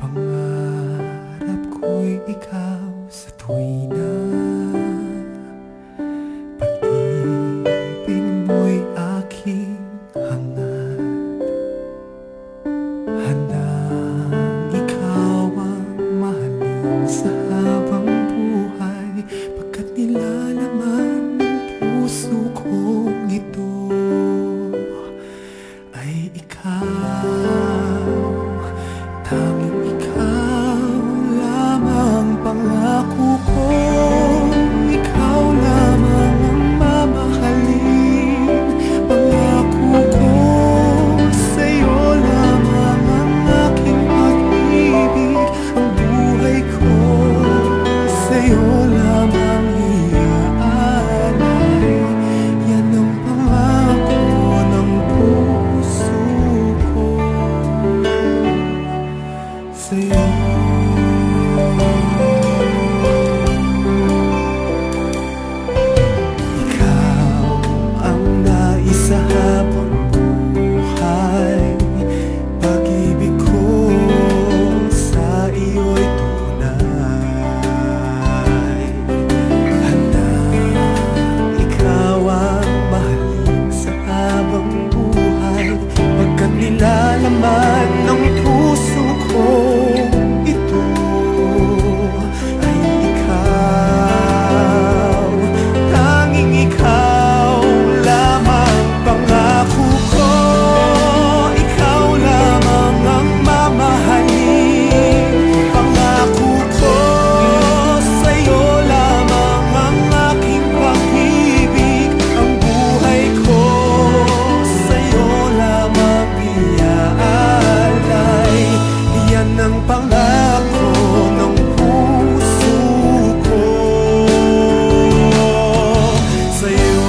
Pangarap ko'y ikaw sa tuwi na pag-ibig mo'y aking hangad. Handang ikaw ang mahalin sa habang buhay, pagkat nilalaman ng puso kong ito ay ikaw. Tanging ikaw lamang pangako ko, ikaw lamang ang mamahalin. Pangako ko, sa'yo lamang ang aking pag-ibig. Ang buhay ko, sa'yo lamang iaalay. Yan ang pangako ng puso ko sa'yo. Ikaw ang nais sa habang buhay, pag-ibig ko sa iyo'y tunay. Handang ikaw ang mahalin sa habang buhay, pagkat nilalaman ng puso ko ito ay ikaw. Tanging ikaw lamang pangako ko, ikaw lamang ang mamahalin. Pangako ko, sa'yo lamang ang aking pag-ibig. Ang buhay ko, sa'yo lamang iaalay. Yan ang pangako ng puso ko sa'yo.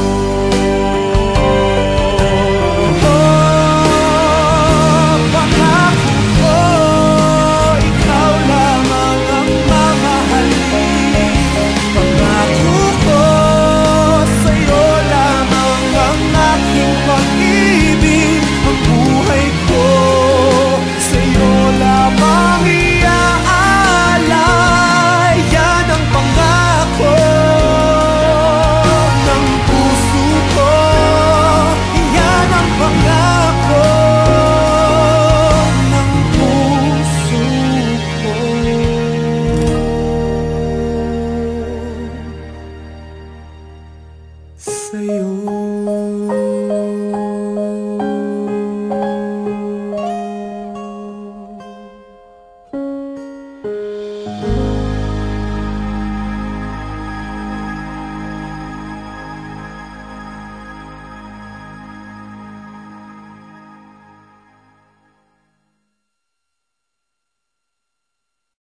Pangako ko, ikaw lamang ang mamahalin. Pangako ko, sa'yo lamang ang aking pag-ibig. Ang buhay ko, sa'yo lamang iaalay. Yan ang pangako ng puso ko. Yan ang pangako ng puso ko sa'yo.